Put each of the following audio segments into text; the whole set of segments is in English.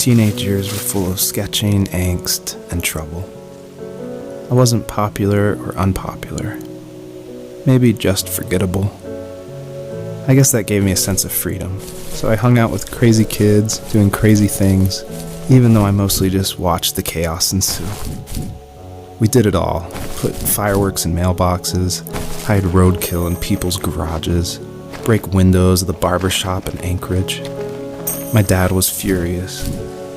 teenage years were full of sketching, angst, and trouble. I wasn't popular or unpopular. Maybe just forgettable. I guess that gave me a sense of freedom, so I hung out with crazy kids, doing crazy things, even though I mostly just watched the chaos ensue. We did it all. Put fireworks in mailboxes, hide roadkill in people's garages, break windows of the barbershop in Anchorage. My dad was furious,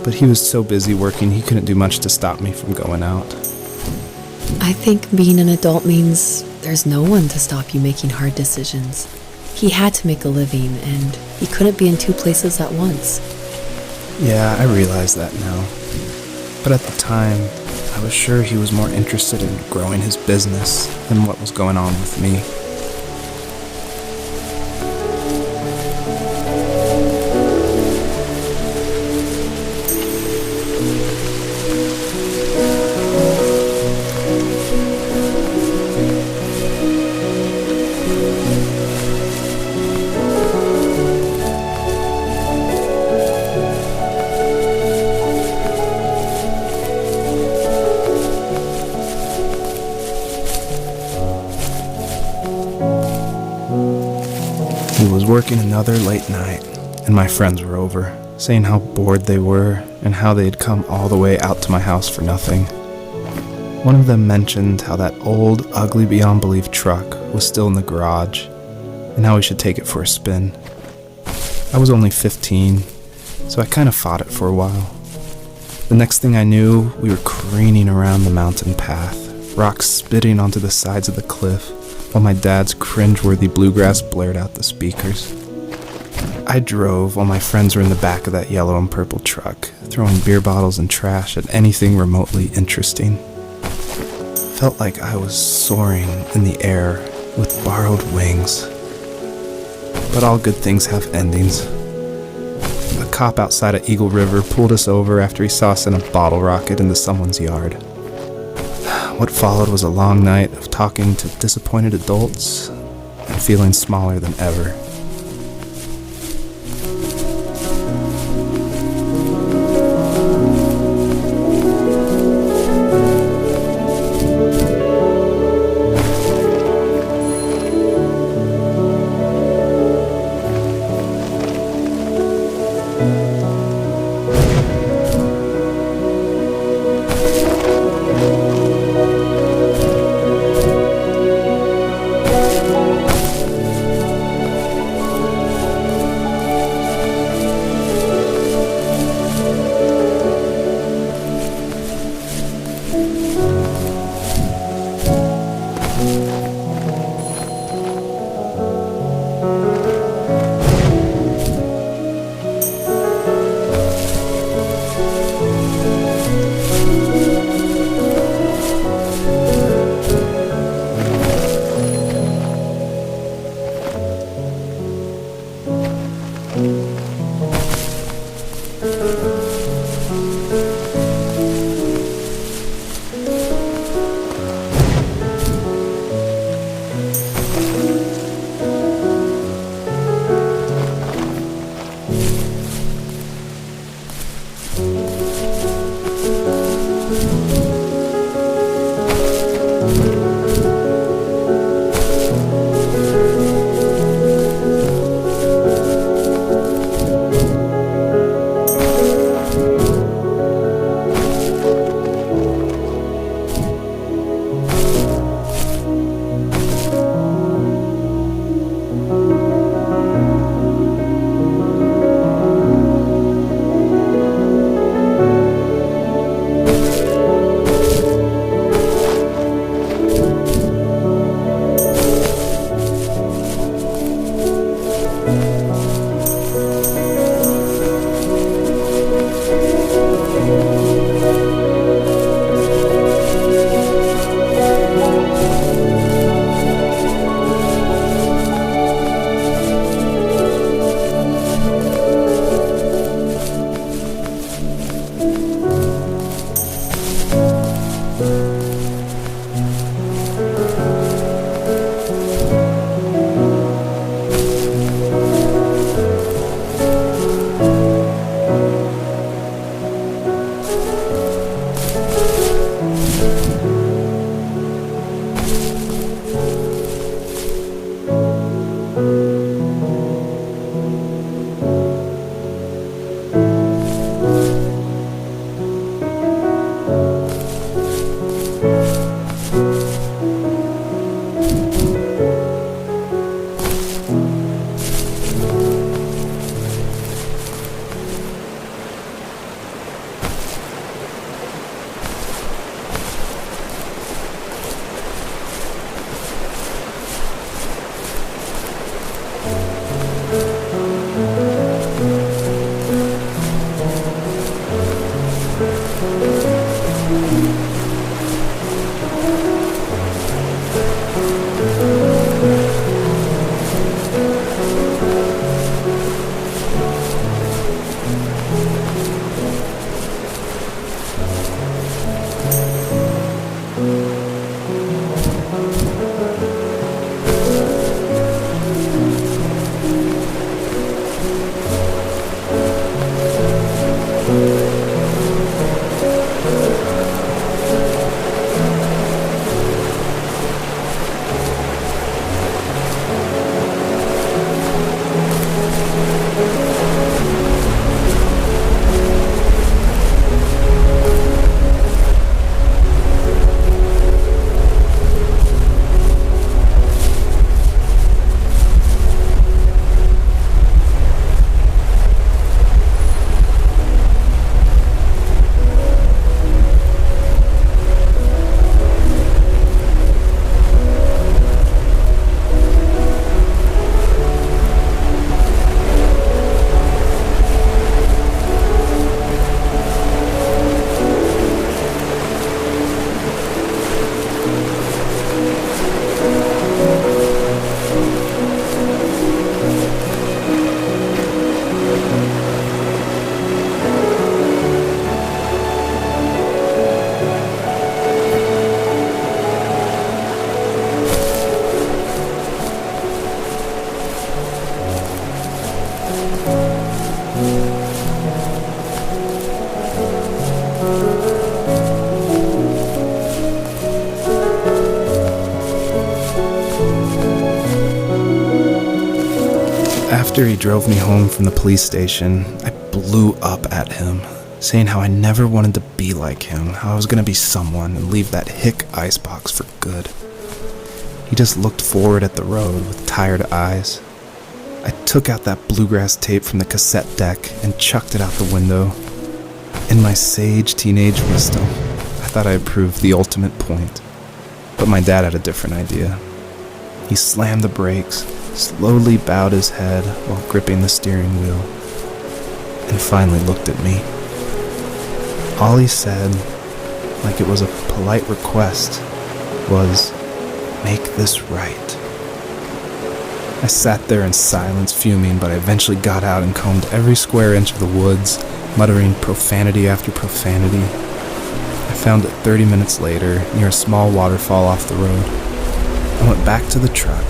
but he was so busy working he couldn't do much to stop me from going out. I think being an adult means there's no one to stop you making hard decisions. He had to make a living, and he couldn't be in two places at once. Yeah, I realize that now. But at the time, I was sure he was more interested in growing his business than what was going on with me. He was working another late night, and my friends were over, saying how bored they were and how they had come all the way out to my house for nothing. One of them mentioned how that old, ugly beyond belief truck was still in the garage, and how we should take it for a spin. I was only 15, so I kind of fought it for a while. The next thing I knew, we were careening around the mountain path, rocks spitting onto the sides of the cliff, while my dad's cringeworthy bluegrass blared out the speakers. I drove while my friends were in the back of that yellow and purple truck, throwing beer bottles and trash at anything remotely interesting. Felt like I was soaring in the air with borrowed wings. But all good things have endings. A cop outside of Eagle River pulled us over after he saw us in a bottle rocket into someone's yard. What followed was a long night of talking to disappointed adults and feeling smaller than ever. After he drove me home from the police station, I blew up at him, saying how I never wanted to be like him, how I was going to be someone and leave that hick icebox for good. He just looked forward at the road with tired eyes. I took out that bluegrass tape from the cassette deck and chucked it out the window. In my sage teenage wisdom, I thought I had proved the ultimate point. But my dad had a different idea. He slammed the brakes, slowly bowed his head while gripping the steering wheel, and finally looked at me. All he said, like it was a polite request, was, "Make this right." I sat there in silence, fuming, but I eventually got out and combed every square inch of the woods, muttering profanity after profanity. I found it 30 minutes later, near a small waterfall off the road. I went back to the truck,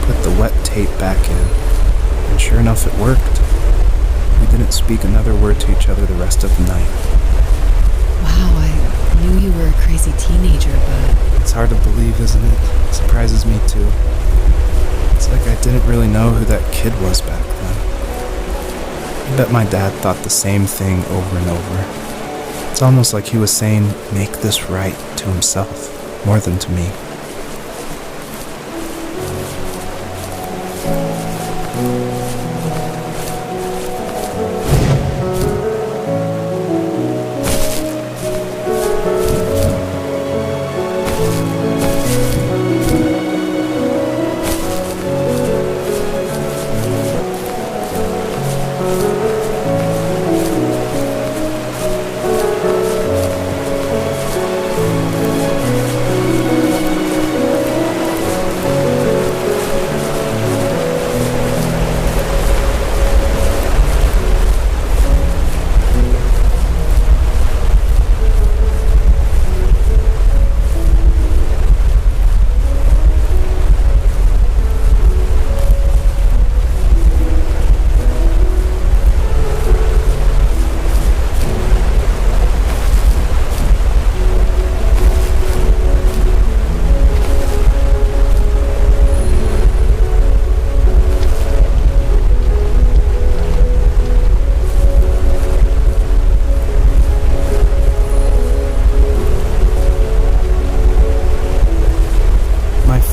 put the wet tape back in, and sure enough it worked. We didn't speak another word to each other the rest of the night. Wow, I knew you were a crazy teenager, but... It's hard to believe, isn't it? It surprises me too. It's like I didn't really know who that kid was back then. I bet my dad thought the same thing over and over. It's almost like he was saying, "Make this right," to himself, more than to me.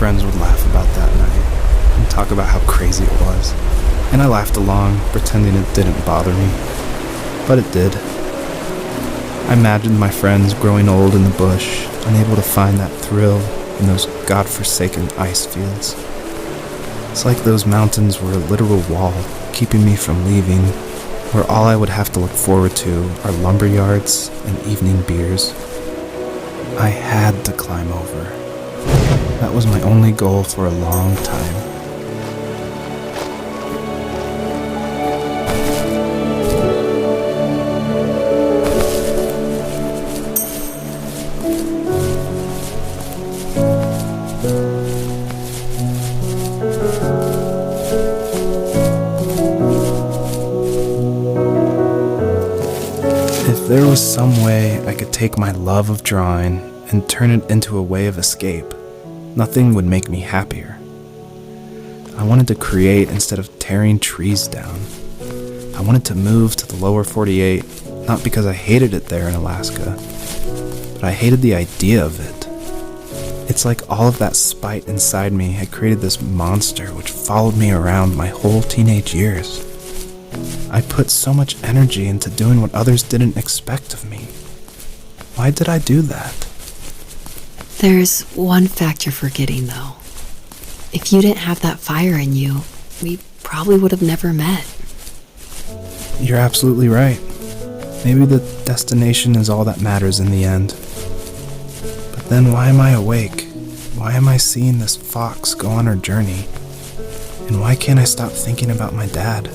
Friends would laugh about that night and talk about how crazy it was, and I laughed along, pretending it didn't bother me, but it did. I imagined my friends growing old in the bush, unable to find that thrill in those godforsaken ice fields. It's like those mountains were a literal wall, keeping me from leaving, where all I would have to look forward to are lumber yards and evening beers. I had to climb over. That was my only goal for a long time. If there was some way I could take my love of drawing and turn it into a way of escape, nothing would make me happier. I wanted to create instead of tearing trees down. I wanted to move to the lower 48, not because I hated it there in Alaska, but I hated the idea of it. It's like all of that spite inside me had created this monster which followed me around my whole teenage years. I put so much energy into doing what others didn't expect of me. Why did I do that? There's one fact you're forgetting, though. If you didn't have that fire in you, we probably would have never met. You're absolutely right. Maybe the destination is all that matters in the end. But then why am I awake? Why am I seeing this fox go on her journey? And why can't I stop thinking about my dad?